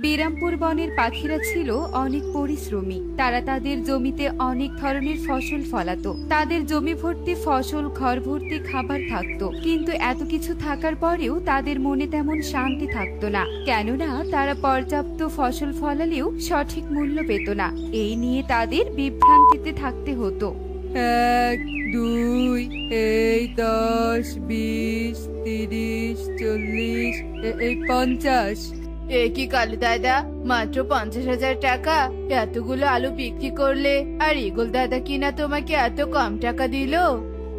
বিরামপুর বনের পাখিরা ছিল অনেক পরিশ্রমী। তারা তাদের জমিতে অনেক ধরনের ফসল ফলাতো। তাদের জমি ভর্তি ফসল, ঘর ভর্তি খাবার থাকতো, কিন্তু এত কিছু থাকার পরেও তাদের মনে তেমন শান্তি থাকতো না, কেননা তারা পর্যাপ্ত ফসল ফলালেও সঠিক মূল্য পেত না। এই নিয়ে তাদের বিভ্রান্তিতে থাকতে হতো। 1, 2, এই 10, 20, 30, 40, এই 50। এ কি কালু দাদা, মাত্র 50,000 টাকা? এতগুলো আলু বিক্রি করলে আর ইগল দাদা কিনা তোমাকে এত কম টাকা দিলো?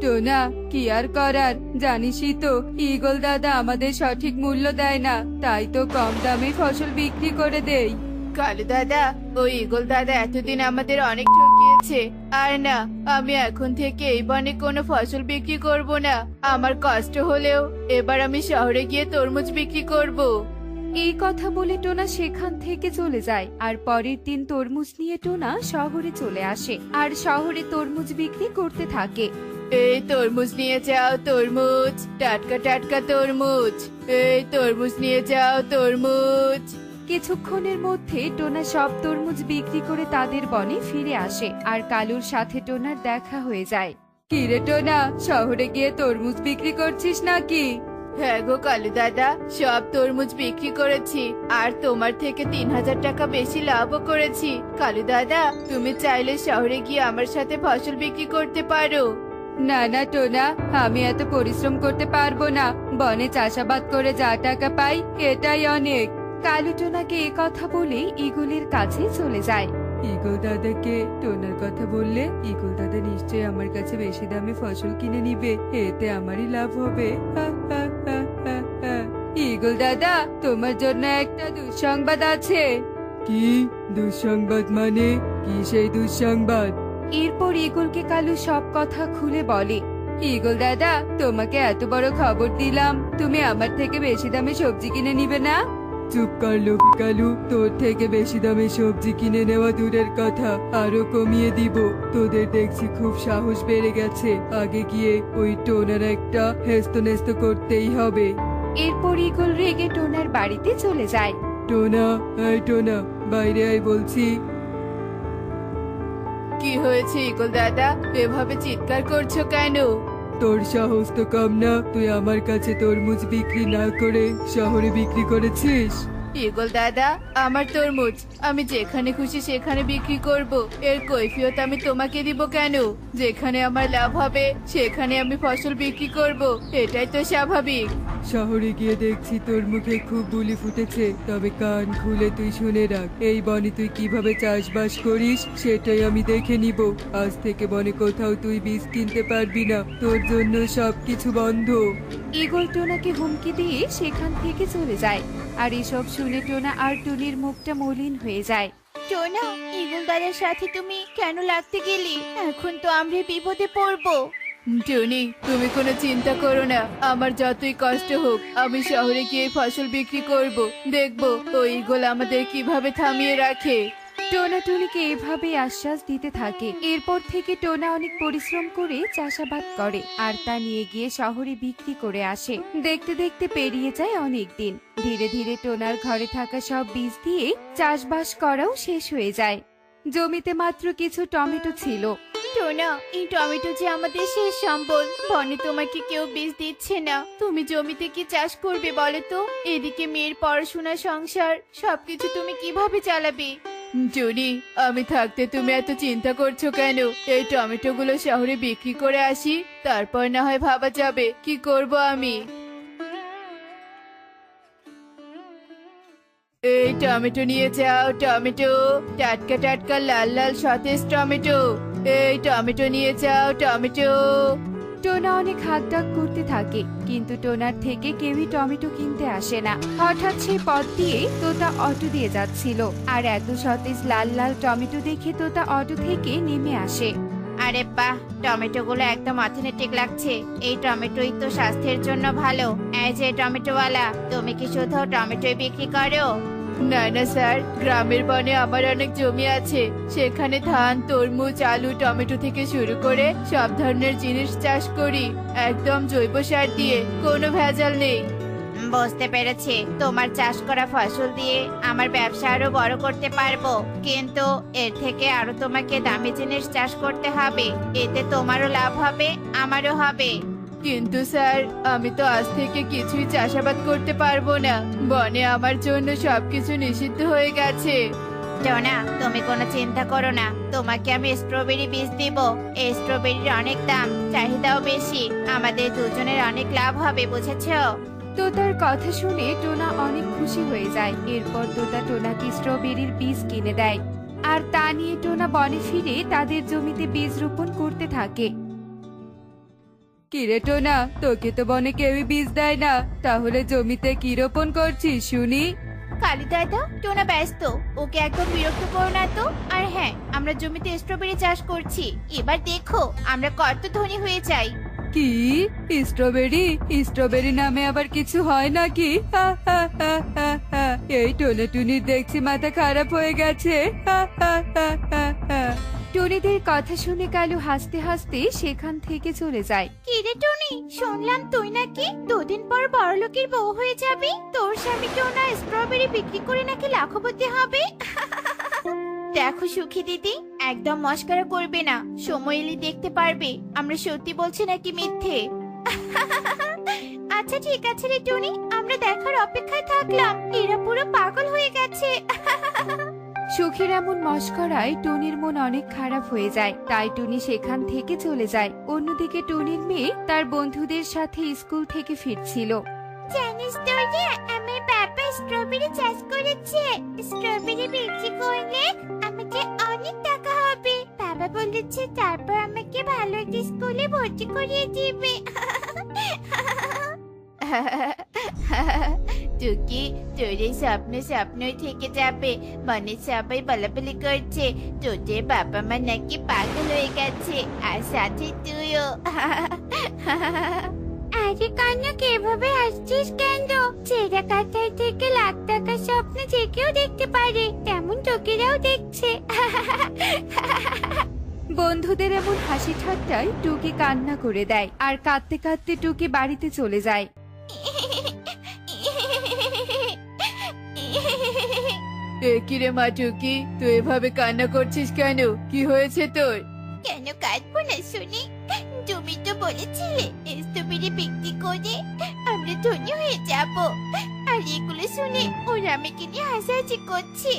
টোনা, কি আর করার, জানিসই তো ঈগল দাদা আমাদের সঠিক মূল্য দেয় না, তাই তো কম দামে ফসল বিক্রি করে দেই। কালু দাদা, ওই ইগল দাদা এতদিন আমাদের অনেক ঠকিয়েছে। আর না, আমি এখন থেকে এই বনে কোনো ফসল বিক্রি করব না। আমার কষ্ট হলেও এবার আমি শহরে গিয়ে তরমুজ বিক্রি করব। এই কথা বলে টোনা সেখান থেকে চলে যায়। আর পরের দিন তরমুজ নিয়ে টোনা শহরে চলে আসে আর শহরে তরমুজ বিক্রি করতে থাকে। এই তরমুজ নিয়ে যাও, তরমুজ, টাটকা টাটকা তরমুজ। এই তরমুজ নিয়ে যাও, তরমুজ। কিছুক্ষণের মধ্যে টোনা সব তরমুজ বিক্রি করে তাদের বনে ফিরে আসে আর কালুর সাথে টোনার দেখা হয়ে যায়। কি রে টোনা, শহরে গিয়ে তরমুজ বিক্রি করছিস নাকি? হ্যাঁ গো কালু দাদা, সব তরমুজ বিক্রি করেছি আর তোমার থেকে 3,000 টাকা বেশি লাভও করেছি। কালু দাদা, তুমি চাইলে শহরে গিয়ে আমার সাথে ফসল বিক্রি করতে পারো। না না টোনা, আমি এত পরিশ্রম করতে পারবো না। বনে চাষাবাদ করে যা টাকা পাই এটাই অনেক। কালু টোনাকে এ কথা বলে ঈগলের কাছে চলে যায়। ঈগল দাদাকে টোনার কথা বললে ঈগল দাদা নিশ্চয়ই আমার কাছে বেশি দামে ফসল কিনে নিবে, এতে আমারই লাভ হবে। ঈগল দাদা, তোমার জন্য একটা দুঃসংবাদ আছে। কি দুঃসংবাদ মানে? কি সেই দুঃসংবাদ? এরপর ঈগলকে কালু সব কথা খুলে বলে। ঈগল দাদা, তোমাকে এত বড় খবর দিলাম, তুমি আমার থেকে বেশি দামে সবজি কিনে নিবে না? চুপ কর লোভী কালু, তোর থেকে বেশি দামে সবজি কিনে নেওয়া দূরের কথা, আরো কমিয়ে দিব। তোদের দেখছি খুব সাহস বেড়ে গেছে, আগে গিয়ে ওই টোনার একটা হেস্তনেস্ত করতেই হবে। এরপর ঈগল রেগে টোনার বাড়িতে চলে যায়। টোনা, এই টোনা, বাইরে আয় বলছি। কি হয়েছে ইগল দাদা, এভাবে চিৎকার করছো কেন? তোর সাহস তো কম না, তুই আমার কাছে তরমুজ বিক্রি না করে শহরে বিক্রি করেছিস। ইগল দাদা, আমার তরমুজ আমি যেখানে খুশি সেখানে বিক্রি করব, এর কৈফিয়ত আমি তোমাকে দিব কেন? যেখানে আমার লাভ হবে সেখানে আমি ফসল বিক্রি করব, এটাই তো স্বাভাবিক। শহরে গিয়ে দেখছি তোর মুখে খুব বুলি ফুটেছে, তবে কান খুলে তুই শুনে রাখ, এই বনে তুই কিভাবে চাষবাস করিস সেটাই আমি দেখে নিব। আজ থেকে বনে কোথাও তুই বীজ কিনতে পারবি না, তোর জন্য সবকিছু বন্ধ। ঈগল টোনাকে হুমকি দিয়ে সেখান থেকে চলে যায়। আর এসব শুনে টোনা আর টুনির মুখটা মলিন হয়ে যায়। টোনা, ইগল দাদার সাথে তুমি কেন লাগতে গেলি? এখন তো আমরা বিপদে পড়বো। টনি, তুমি কোনো চিন্তা করো না, আমার যতই কষ্ট হোক আমি শহরে গিয়ে ফসল বিক্রি করব, দেখবো ওই ইগল আমাদের কিভাবে থামিয়ে রাখে। টোনা টুনিকে এভাবে আশ্বাস দিতে থাকে। এরপর থেকে টোনা অনেক পরিশ্রম করে চাষাবাদ করে আর তা নিয়ে গিয়ে শহরে বিক্রি করে আসে। দেখতে দেখতে পেরিয়ে যায় অনেক দিন। ধীরে ধীরে টোনার ঘরে থাকা সব বীজ দিয়ে চাষবাস করাও শেষ হয়ে যায়। জমিতে মাত্র কিছু টমেটো ছিল। টোনা, এই টমেটো যে আমাদের শেষ সম্বল, বনে তোমাকে কেউ বীজ দিচ্ছে না, তুমি জমিতে কি চাষ করবে বলো তো? এদিকে মেয়ের পড়াশোনা, সংসার সবকিছু তুমি কিভাবে চালাবে? টনি, আমি থাকতে তুমি এত চিন্তা করছো কেন? এই টমেটো গুলো শহরে বিক্রি করে আসি, তারপর না হয় ভাবা যাবে কি করব আমি। এই টমেটো নিয়ে যাও, টমেটো, টাটকা টাটকা লাল লাল সতেজ টমেটো। এই টমেটো নিয়ে যাও, টমেটো। টোনা অনেক হাত ডাক করতে থাকে, কিন্তু টোনার থেকে কেউই টমেটো কিনতে আসে না। হঠাৎ সেই পথ দিয়ে তোতা অটো দিয়ে যাচ্ছিল আর এত সতেজ লাল লাল টমেটো দেখে তোতা অটো থেকে নেমে আসে। আরে বাহ, টমেটো গুলো একদম অথেন্টিক লাগছে। এই টমেটোই তো স্বাস্থ্যের জন্য ভালো। এই যে টমেটোওয়ালা, তুমি কি শুধু টমেটোই বিক্রি করো? না না স্যার, গ্রামের বনে আমার অনেক জমি আছে, সেখানে ধান, তরমুজ, আলু, টমেটো থেকে শুরু করে সব ধরনের জিনিস চাষ করি, একদম জৈব সার দিয়ে, কোনো ভেজাল নেই। বুঝতে পেরেছি, তোমার চাষ করা ফসল দিয়ে আমার ব্যবসা আরো বড় করতে পারবো, কিন্তু এর থেকে আরো তোমাকে দামি জিনিস চাষ করতে হবে। এতে তোমারও লাভ হবে, আমারও হবে। কিন্তু স্যার, আমি তো আজ থেকে কিছুই চাষাবাদ করতে পারবো না। বনে আমার জন্য সবকিছু নিষিদ্ধ হয়ে গেছে। টোনা, তুমি কোনো চিন্তা করো না, তোমাকে আমি স্ট্রবেরি বীজ দিব। এই স্ট্রবেরির অনেক দাম, চাহিদাও বেশি, আমাদের দুজনের অনেক লাভ হবে, বুঝেছো? তোতার কথা শুনে টোনা অনেক খুশি হয়ে যায়। এরপর তোতা টোনাকে স্ট্রবেরির বীজ কিনে দেয়, আর তা নিয়ে টোনা বনে ফিরে তাদের জমিতে বীজ রোপণ করতে থাকে। কিরে টোনা, তোকে তো বনে কেউই বীজ দেয় না, তাহলে জমিতে কি রোপণ করছিস শুনি? কালী দাদা, টোনা ব্যস্ত, ওকে একদম বিরক্ত করো না তো। আর হ্যাঁ, আমরা জমিতে স্ট্রবেরি চাষ করছি। এবার দেখো আমরা কত ধনী হয়ে যাই। কি? স্ট্রবেরি? স্ট্রবেরি নামে আবার কিছু হয় নাকি? হা, হা, হা, হা, হা। এই টোনা টুনির দেখছি মাথা খারাপ হয়ে গেছে। হা, হা, হা, হা, হা। টুনিদের কথা শুনে কালু হাসতে হাসতে সেখান থেকে চলে যায়। কি রে টনি, শুনলাম তুই নাকি দুদিন পর বড়লোকের বউ হয়ে যাবি। তোর স্বামী টোনা স্ট্রবেরি বিক্রি করে নাকি লাখপতি হবে। দেখো সুখী দিদি, একদম মস্করা করবে না, সময় এলে দেখতে পারবে আমরা সত্যি বলছি নাকি মিথ্যে। আচ্ছা ঠিক আছে রে টনি, আমরা দেখার অপেক্ষায় থাকলাম। এরা পুরো পাগল হয়ে গেছে। সুখের এমন মস্করায় টুনির মন অনেক খারাপ হয়ে যায়, তাই টুনি সেখান থেকে চলে যায়। অন্যদিকে টুনির মেয়ে তার বন্ধুদের সাথে স্কুল থেকে ফিরছিল। জানিস তো রে, আমার বাবা স্ট্রবেরি চাষ করেছে। স্ট্রবেরি বিক্রি করলে আমাকে অনেক টাকা হবে। বাবা বলেছে তারপর আমাকে ভালো একটা স্কুলে ভর্তি করিয়ে দিবে। টুকি, তোর এই স্বপ্নই থেকে যাবে। মনে সবাই বলাবলি করছে তোদের বাবা মা নাকি পাগল হয়ে গেছে, আর সাথে তুইও। আরে কান্নাক, এভাবে আসছিস কেন? ছেঁড়া কাঁথায় থেকে লাখ টাকার স্বপ্ন যে কেউ দেখতে পারে, তেমন টুকিরাও দেখছে। বন্ধুদের এমন হাসি ঠাট্টায় টুকি কান্না করে দেয়, আর কাঁদতে কাঁদতে টুকি বাড়িতে চলে যায়। কি রে মা টুকি, তুই এভাবে কান্না করছিস কেন? কি হয়েছে তোর? কেন কাঁদবো না শুনি? তুমি তো বলেছিলে স্ট্রবেরি বিক্রি করে আমরা ধনী হয়ে যাব, আর এগুলো শুনে ওরা আমাকে নিয়ে হাসাহাসি করছে।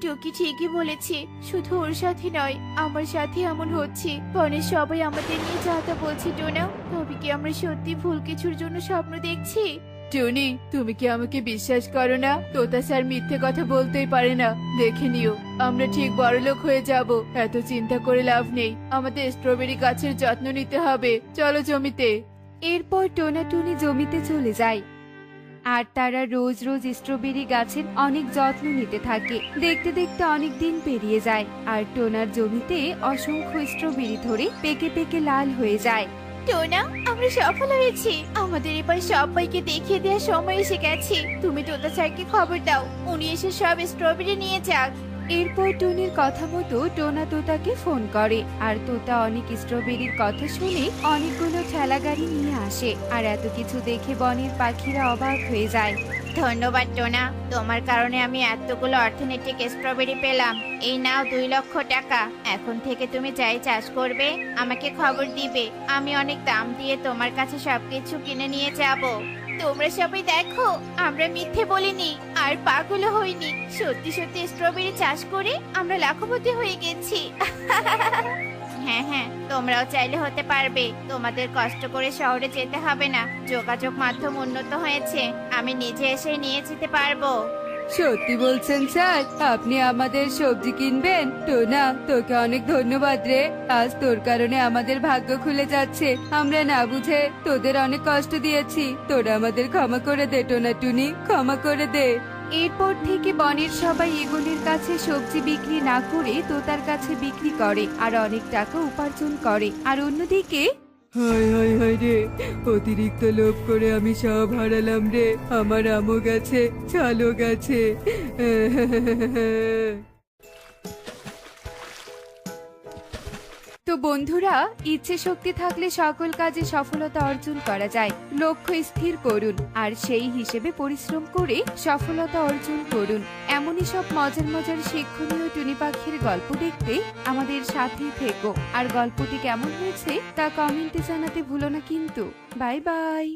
টুকি ঠিকই বলেছে, শুধু ওর সাথে নয় আমার সাথে এমন হচ্ছে। বনের সবাই আমাদের নিয়ে যা তা বলছে টোনা, তবে কি আমরা সত্যি ভুল কিছুর জন্য স্বপ্ন দেখছি? টনি, তুমি কি আমাকে বিশ্বাস করো না? তোতা স্যার মিথ্যে কথা বলতেই পারে না। দেখে নিও, আমরা ঠিক বড়লোক হয়ে যাব। এত চিন্তা করে লাভ নেই, আমাদের স্ট্রবেরি গাছের যত্ন নিতে হবে। চলো জমিতে। এরপর টোনা টুনি জমিতে চলে যায়, আর তারা রোজ রোজ স্ট্রবেরি গাছের অনেক যত্ন নিতে থাকে। দেখতে দেখতে অনেক দিন পেরিয়ে যায়, আর টোনার জমিতে অসংখ্য স্ট্রবেরি ধরে পেকে পেকে লাল হয়ে যায়। টোনা, আমরা সফল হয়েছি। আমাদের এবার সবাইকে দেখিয়ে দেওয়ার সময় এসে গেছে। তুমি তোতা স্যারকে খবর দাও, উনি এসে সব স্ট্রবেরি নিয়ে যাক। এরপর টুনির কথা মতো টোনা তোতাকে ফোন করে, আর তোতা অনেক স্ট্রবেরির কথা শুনে অনেকগুলো ঠেলা গাড়ি নিয়ে আসে। আর এত কিছু দেখে বনের পাখিরা অবাক হয়ে যায়। ধন্যবাদ টোনা, তোমার কারণে আমি এতগুলো অর্থনৈতিক স্ট্রবেরি পেলাম। এই নাও 2 লক্ষ টাকা। এখন থেকে তুমি যাই চাষ করবে আমাকে খবর দিবে। আমি অনেক দাম দিয়ে তোমার কাছে সবকিছু কিনে নিয়ে যাব। তোমরা সবাই দেখো, আমরা মিথ্যে বলিনি আর পাগল হইনি। সত্যি সত্যি স্ট্রবেরি চাষ করে আমরা লাখপতি হয়ে গেছি। হ্যাঁ হ্যাঁ, তোমরাও চাইলে হতে পারবে। তোমাদের কষ্ট করে শহরে যেতে হবে না, যোগাযোগ মাধ্যম উন্নত হয়েছে। আমি নিজে এসে নিয়ে যেতে পারবো। সত্যি বলছেন স্যার? আপনি আমাদের সবজি কিনবেন? টোনা, তোকে অনেক ধন্যবাদ রে। আজ তোর কারণে আমাদের ভাগ্য খুলে যাচ্ছে। আমরা না বুঝে তোদের অনেক কষ্ট দিয়েছি। তোরা আমাদের ক্ষমা করে দে টোনা টুনি, ক্ষমা করে দে। এরপর থেকে বনের সবাই এগুলির কাছে সবজি বিক্রি না করে তোতার কাছে বিক্রি করে, আর অনেক টাকা উপার্জন করে। আর অন্যদিকে হায় হায় হায় রে, অতিরিক্ত লোভ করে আমি সব হারালাম রে। আমার আমও গেছে, ছালও গেছে। তো বন্ধুরা, ইচ্ছে শক্তি থাকলে সকল কাজে সফলতা অর্জন করা যায়। লক্ষ্য স্থির করুন আর সেই হিসেবে পরিশ্রম করে সফলতা অর্জন করুন। এমনই সব মজার মজার শিক্ষণীয় টুনি পাখির গল্প দেখতে আমাদের সাথেই থেকো। আর গল্পটি কেমন হয়েছে তা কমেন্টে জানাতে ভুলো না কিন্তু। Bye bye.